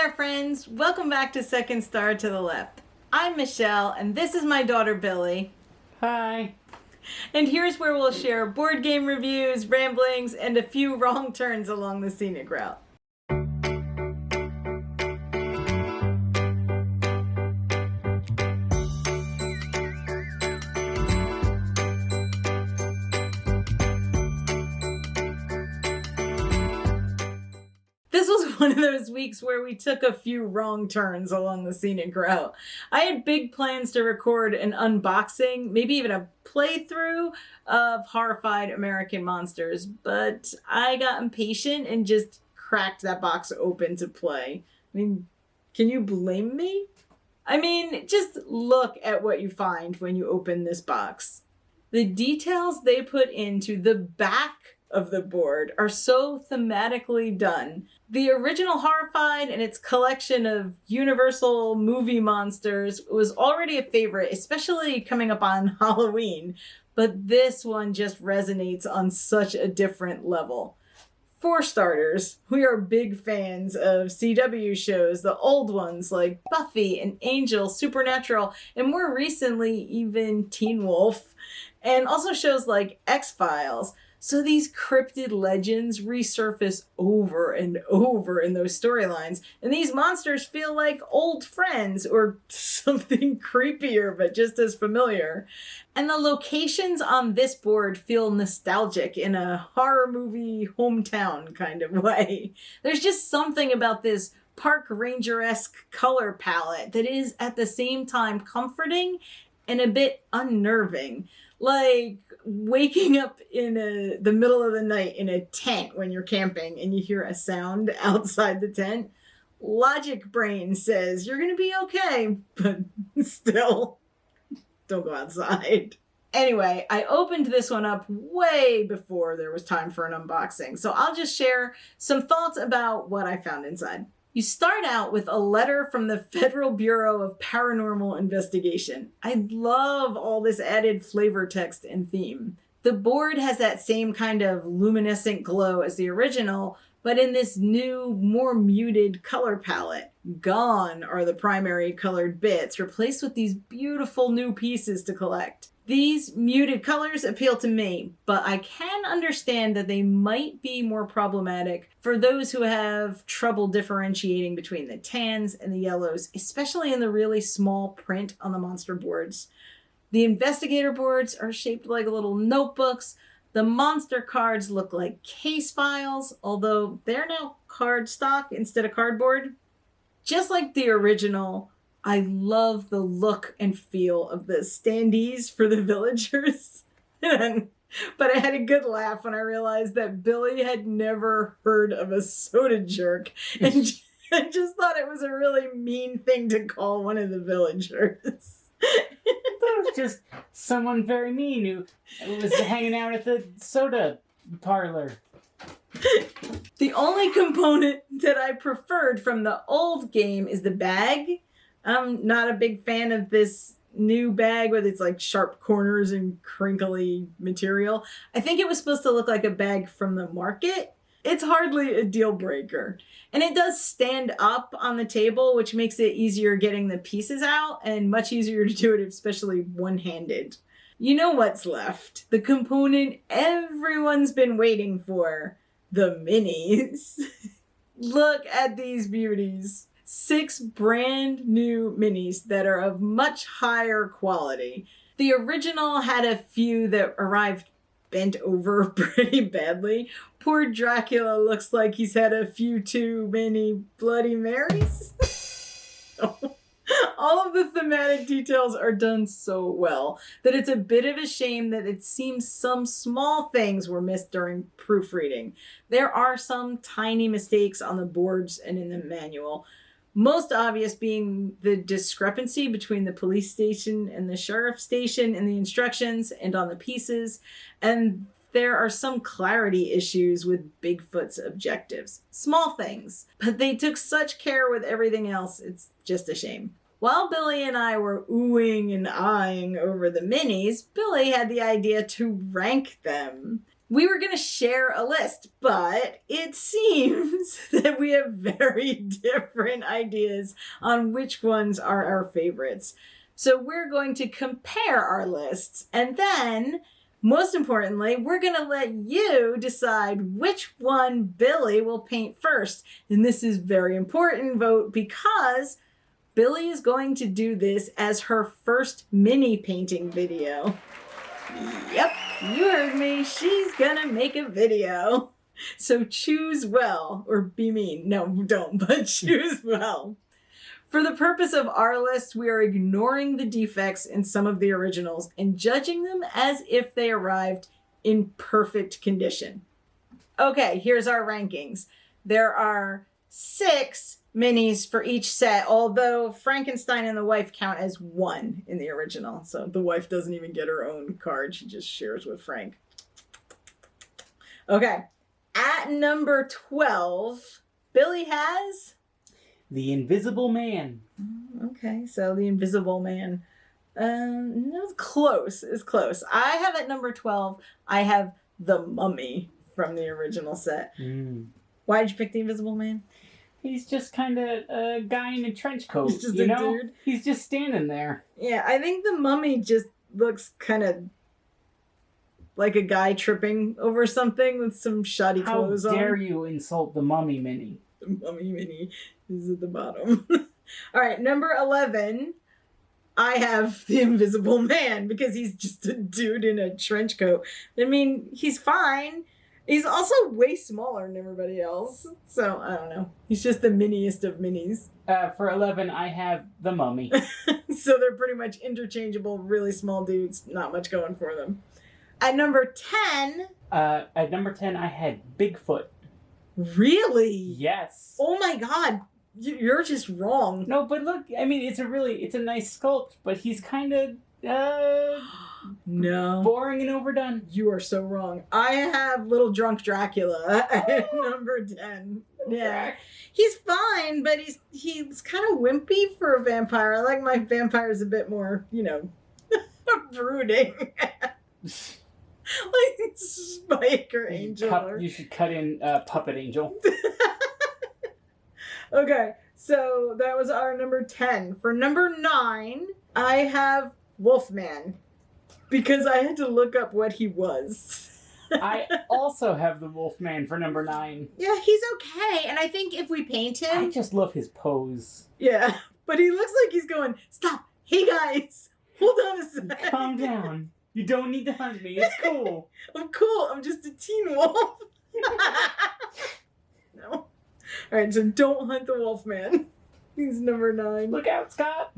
there, friends. Welcome back to Second Star to the Left. I'm Michelle, and this is my daughter, Billie. Hi. And here's where we'll share board game reviews, ramblings, and a few wrong turns along the scenic route. This was one of those weeks where we took a few wrong turns along the scenic route. I had big plans to record an unboxing, maybe even a playthrough of Horrified American Monsters, but I got impatient and just cracked that box open to play. I mean, can you blame me? I mean, just look at what you find when you open this box. The details they put into the back of the board are so thematically done. The original Horrified and its collection of Universal movie monsters was already a favorite, especially coming up on Halloween, but this one just resonates on such a different level. For starters, we are big fans of CW shows, the old ones like Buffy and Angel, Supernatural, and more recently even Teen Wolf, and also shows like X-Files. So these cryptid legends resurface over and over in those storylines, and these monsters feel like old friends or something creepier but just as familiar. And the locations on this board feel nostalgic in a horror movie hometown kind of way. There's just something about this park ranger-esque color palette that is at the same time comforting and a bit unnerving. Like waking up in the middle of the night in a tent when you're camping and you hear a sound outside the tent. Logic brain says you're going to be okay, but still, don't go outside. Anyway, I opened this one up way before there was time for an unboxing, so I'll just share some thoughts about what I found inside. You start out with a letter from the Federal Bureau of Paranormal Investigation. I love all this added flavor text and theme. The board has that same kind of luminescent glow as the original, but in this new, more muted color palette. Gone are the primary colored bits, replaced with these beautiful new pieces to collect. These muted colors appeal to me, but I can understand that they might be more problematic for those who have trouble differentiating between the tans and the yellows, especially in the really small print on the monster boards. The investigator boards are shaped like little notebooks. The monster cards look like case files, although they're now cardstock instead of cardboard. Just like the original, I love the look and feel of the standees for the villagers. But I had a good laugh when I realized that Billie had never heard of a soda jerk and I just thought it was a really mean thing to call one of the villagers. That was just someone very mean who was hanging out at the soda parlor. The only component that I preferred from the old game is the bag. I'm not a big fan of this new bag with its like sharp corners and crinkly material. I think it was supposed to look like a bag from the market. It's hardly a deal breaker. And it does stand up on the table, which makes it easier getting the pieces out and much easier to do it, especially one-handed. You know what's left. The component everyone's been waiting for. The minis. Look at these beauties. 6 brand new minis that are of much higher quality. The original had a few that arrived bent over pretty badly. Poor Dracula looks like he's had a few too many Bloody Marys. All of the thematic details are done so well that it's a bit of a shame that it seems some small things were missed during proofreading. There are some tiny mistakes on the boards and in the manual. Most obvious being the discrepancy between the police station and the sheriff's station in the instructions and on the pieces. And there are some clarity issues with Bigfoot's objectives. Small things, but they took such care with everything else, it's just a shame. While Billie and I were oohing and eyeing over the minis, Billie had the idea to rank them. We were going to share a list, but it seems that we have very different ideas on which ones are our favorites. So we're going to compare our lists, and then, most importantly, we're going to let you decide which one Billie will paint first. And this is very important vote because Billie is going to do this as her first mini painting video. Yep, you heard me. She's gonna make a video. So choose well, or be mean. No, don't, but choose well. For the purpose of our list, we are ignoring the defects in some of the originals and judging them as if they arrived in perfect condition. Okay, here's our rankings. There are 6 minis for each set, although Frankenstein and the wife count as 1 in the original. So the wife doesn't even get her own card. She just shares with Frank. Okay. At number 12, Billie has... The Invisible Man. Okay, so The Invisible Man. No, it's close. It's close. I have at number 12, I have The Mummy from the original set. Why did you pick The Invisible Man? He's just kind of a guy in a trench coat, He's just a dude. He's just standing there. Yeah, I think the mummy just looks kind of like a guy tripping over something with some shoddy clothes on. How dare you insult the Mummy Mini? The Mummy Mini is at the bottom. All right, number 11, I have The Invisible Man because he's just a dude in a trench coat. I mean, he's fine. He's also way smaller than everybody else. So, I don't know. He's just the miniest of minis. For 11, I have The Mummy. So they're pretty much interchangeable, really small dudes. Not much going for them. At number 10... At number 10, I had Bigfoot. Really? Yes. Oh my god. You're just wrong. No, but look, I mean, it's a nice sculpt, but he's kind of... No. boring and overdone. You are so wrong. I have Little Drunk Dracula at number 10. Yeah. He's fine, but he's kind of wimpy for a vampire. I like my vampires a bit more, brooding. Like Spike or Angel. You should cut in Puppet Angel. Okay, so that was our number 10. For number 9, I have Wolfman. Because I had to look up what he was. I also have the Wolfman for number 9. Yeah, he's okay. And I think if we paint him... I just love his pose. Yeah, but he looks like he's going, stop. Hey, guys. Hold on a second. Calm down. You don't need to hunt me. It's cool. I'm cool. I'm just a teen wolf. No. All right, so don't hunt the Wolfman. He's number 9. Look out, Scott.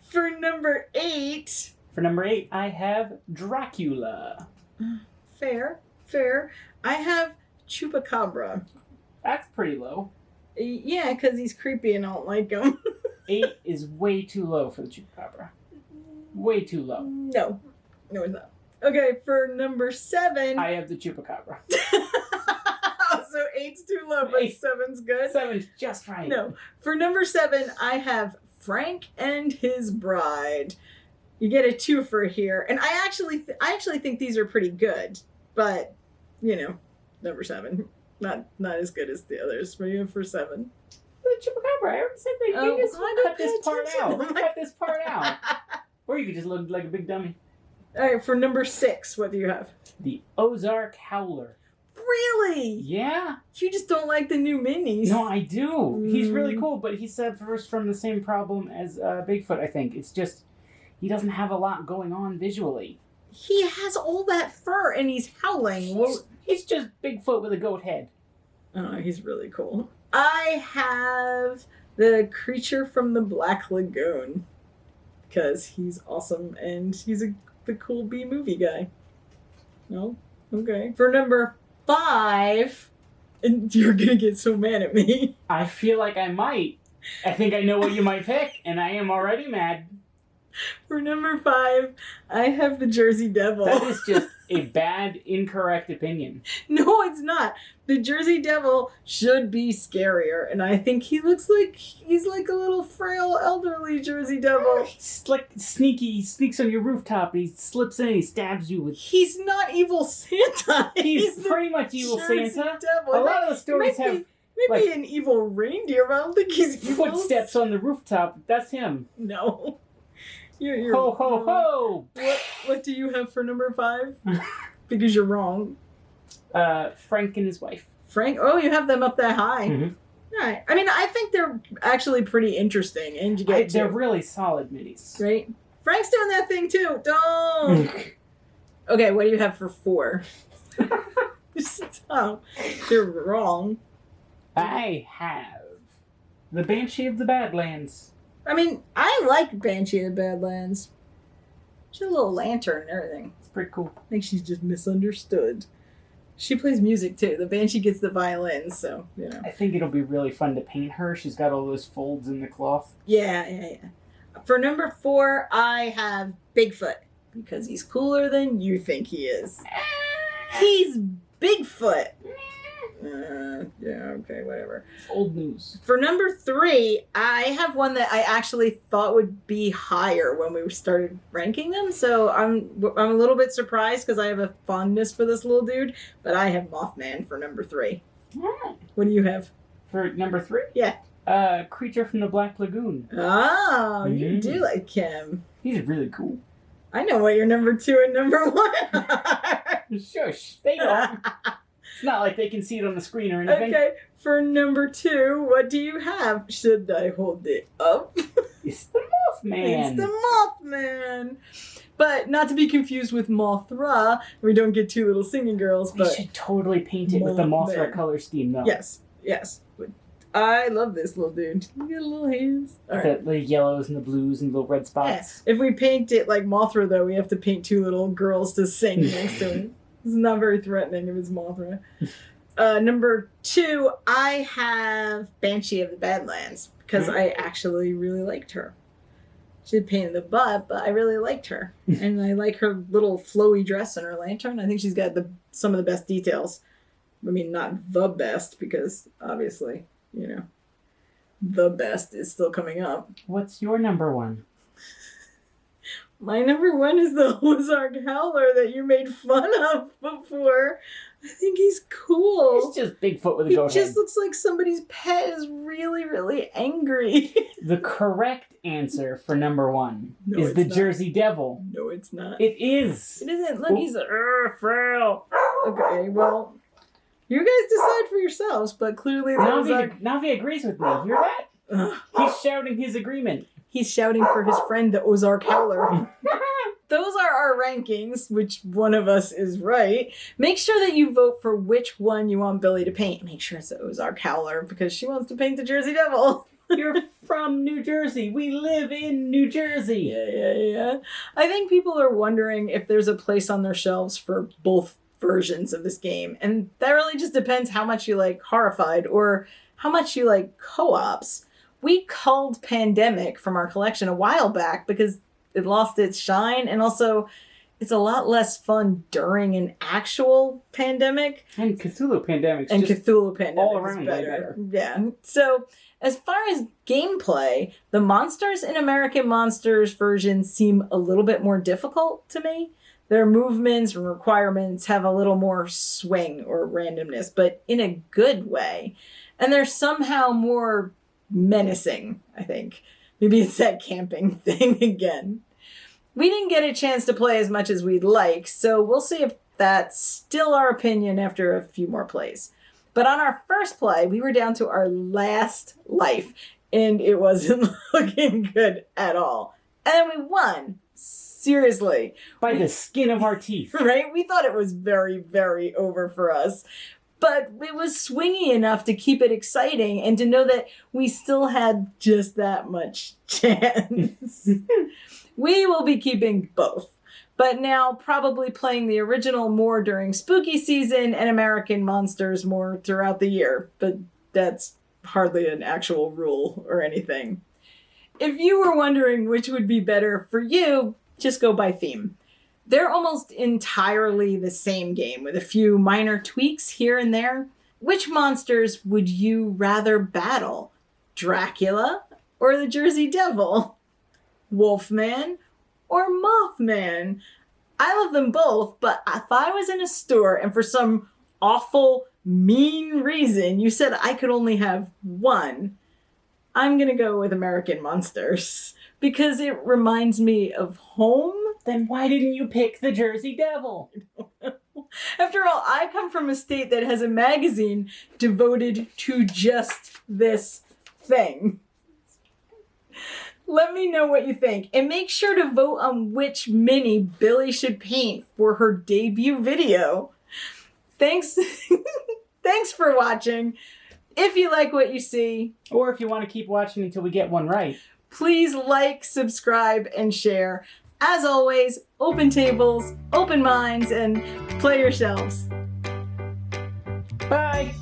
For number 8... For number 8, I have Dracula. Fair. I have Chupacabra. That's pretty low. Yeah, because he's creepy and I don't like him. 8 is way too low for the Chupacabra. Way too low. No, it's not. Okay, for number 7... I have the Chupacabra. So 8's too low, but 7's good? 7's just right. No. For number 7, I have Frank and His Bride. You get a twofer here. And I actually think these are pretty good. But, number 7. Not as good as the others. What do you have for 7? The Chupacabra. I already said that. You just cut this part out. Cut this part out. Or you could just look like a big dummy. Alright, for number 6, what do you have? The Ozark Howler. Really? Yeah. You just don't like the new minis. No, I do. He's really cool, but he suffers from the same problem as Bigfoot, I think. It's just, he doesn't have a lot going on visually. He has all that fur and he's howling. He's just Bigfoot with a goat head. Oh, he's really cool. I have the Creature from the Black Lagoon. Because he's awesome and he's the cool B-movie guy. No? Okay. For number 5, and you're gonna get so mad at me. I feel like I might. I think I know what you might pick, and I am already mad. For number 5, I have the Jersey Devil. That is just a bad, incorrect opinion. No, it's not. The Jersey Devil should be scarier, and I think he's like a little frail, elderly Jersey Devil. He's like sneaky. He sneaks on your rooftop. He slips in. He stabs you with. He's not evil Santa. He's pretty much evil Jersey Santa. Devil. A lot of the stories have maybe like, an evil reindeer, but I don't think he's evil. footsteps on the rooftop. That's him. No. You're Ho ho ho! What do you have for number 5? Because you're wrong. Frank and his wife. Frank? Oh, you have them up that high. Mm-hmm. Right. I mean, I think they're actually pretty interesting, and you get they're really solid minis. right. Frank's doing that thing too. Don't. Okay, what do you have for 4? Stop. You're wrong. I have the Banshee of the Badlands. I mean, I like Banshee of the Badlands. She's a little lantern and everything. It's pretty cool. I think she's just misunderstood. She plays music too. The Banshee gets the violins, so, you know. I think it'll be really fun to paint her. She's got all those folds in the cloth. Yeah. For number 4, I have Bigfoot. Because he's cooler than you think he is. He's Bigfoot. Yeah, okay, whatever. It's old news. For number 3, I have one that I actually thought would be higher when we started ranking them. So I'm a little bit surprised because I have a fondness for this little dude. But I have Mothman for number 3. What do you have? For number 3? Yeah. Creature from the Black Lagoon. Oh, you do like him. He's really cool. I know what your number 2 and number 1 are. Shush, they don't. It's not like they can see it on the screen or anything. Okay, for number 2, what do you have? Should I hold it up? It's the Mothman. It's the Mothman. But not to be confused with Mothra. We don't get 2 little singing girls, We but... should totally paint it with the Mothra color scheme, though. Yes. But I love this little dude. Look at the little hands. All right. The yellows and the blues and the little red spots. Yeah. If we paint it like Mothra, though, we have to paint 2 little girls to sing next to it. It's not very threatening if it's Mothra. Number 2, I have Banshee of the Badlands because I actually really liked her. She's a pain in the butt, but I really liked her. And I like her little flowy dress and her lantern. I think she's got some of the best details. I mean, not the best because obviously, you know, the best is still coming up. What's your number 1? My number 1 is the Ozark Howler that you made fun of before. I think he's cool. He's just Bigfoot with a goat head. He just looks like somebody's pet is really, really angry. The correct answer for number 1 is the not. Jersey Devil. No, it's not. It is. It isn't. Look, he's frail. Okay, well, you guys decide for yourselves, but clearly the Ozark... Navi agrees with me. Hear that? He's shouting his agreement. He's shouting for his friend, the Ozark Howler. Those are our rankings, which one of us is right. Make sure that you vote for which one you want Billie to paint. Make sure it's the Ozark Howler, because she wants to paint the Jersey Devil. You're from New Jersey. We live in New Jersey. Yeah. I think people are wondering if there's a place on their shelves for both versions of this game. And that really just depends how much you like Horrified or how much you like co-ops. We culled Pandemic from our collection a while back because it lost its shine, and also it's a lot less fun during an actual pandemic. And Cthulhu Pandemic. And Cthulhu Pandemic all around is way better. Yeah. So as far as gameplay, the Monsters and American Monsters versions seem a little bit more difficult to me. Their movements and requirements have a little more swing or randomness, but in a good way. And they're somehow more menacing, I think. Maybe it's that camping thing again. We didn't get a chance to play as much as we'd like, so we'll see if that's still our opinion after a few more plays. But on our first play, we were down to our last life, and it wasn't looking good at all. And then we won. Seriously. By the skin of our teeth. Right? We thought it was very, very over for us. But it was swingy enough to keep it exciting and to know that we still had just that much chance. We will be keeping both. But now probably playing the original more during spooky season and American Monsters more throughout the year. But that's hardly an actual rule or anything. If you were wondering which would be better for you, just go by theme. They're almost entirely the same game with a few minor tweaks here and there. Which monsters would you rather battle? Dracula or the Jersey Devil? Wolfman or Mothman? I love them both, but if I was in a store and for some awful, mean reason you said I could only have one, I'm gonna go with American Monsters because it reminds me of home. Then why didn't you pick the Jersey Devil? After all, I come from a state that has a magazine devoted to just this thing. Let me know what you think, and make sure to vote on which mini Billie should paint for her debut video. Thanks for watching. If you like what you see, or if you want to keep watching until we get one right, please like, subscribe, and share. As always, open tables, open minds, and play yourselves. Bye!